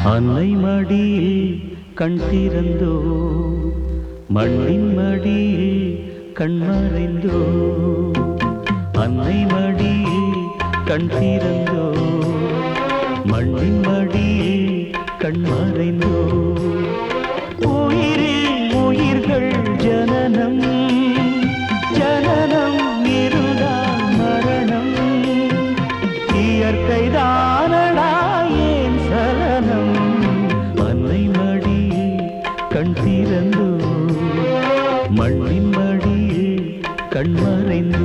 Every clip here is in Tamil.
அன்னை மடியில் கண் திறந்தோ மண்ணின் மடியில் கண் மறைந்தோ அன்னை மடியில் கண் திறந்தோ மண்ணின் மடியில் கண் மறைந்தோ உயிரில் உயிர்கள் ஜனனம் ஜனனம் இருந்தால் மரணம் இயற்கைதானடா ஏன் சலனம் அன்னை மடியில் கண் திறந்தோ மண்ணின் மடியில் கண் மறைந்தோ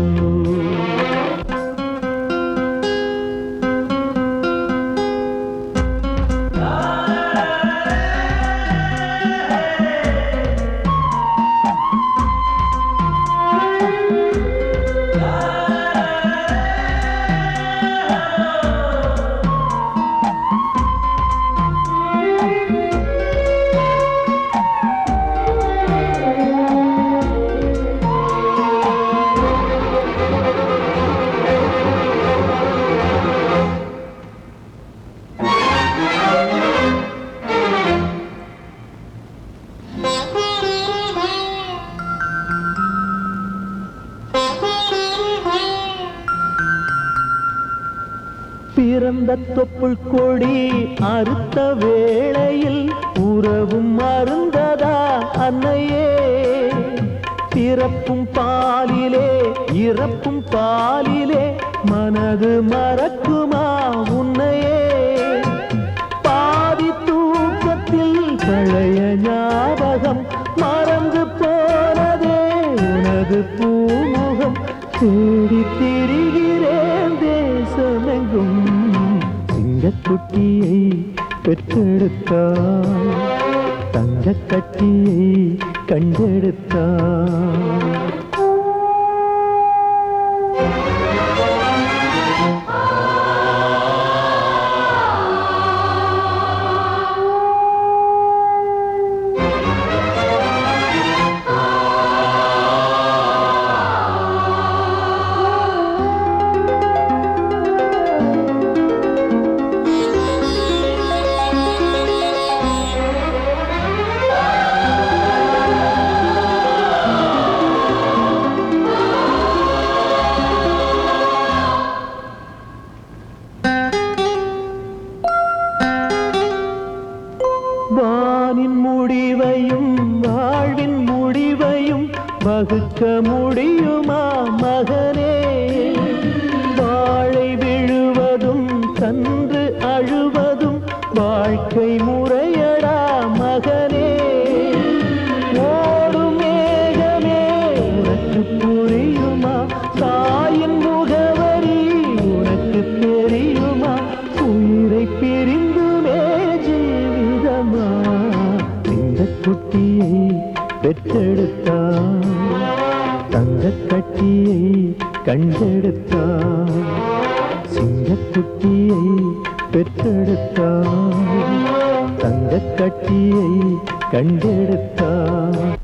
பிறந்த தொப்புள் கொடி அறுத்த வேளையில் உறவும் அருந்ததா அன்னையே பிறப்பும் பாலிலே இறப்பும் பாலிலே மனது மறக்குமா உன்னையே பாதி தூக்கத்தில் பழைய ஞாபகம் மறந்து போனதே உனது பூமுகம் தேடி திரிகிறேன் தேசமெங்கும் சிங்கக்குட்டியை பெற்றெடுத்தாள் தங்கக் கட்டியை கண்டெடுத்தாள் வானின் முடிவையும் வாழ்வின் முடிவையும் வகுக்க முடியுமா மகனே வாழை விழுவதும் கன்று அழுவதும் வாழ்க்கை முறையடா மகனே ஓடும் மேகமே உனக்கு புரியுமா தாயின் முகவரி உனக்கு தெரியுமா உயிரை பிரிந்துமே குட்டியை பெற்றெடுத்தாள் தங்கக் கட்டியை கண்டெடுத்தாள் சிங்கக்குட்டியை பெற்றெடுத்தாள் தங்கக் கட்டியை கண்டெடுத்தாள்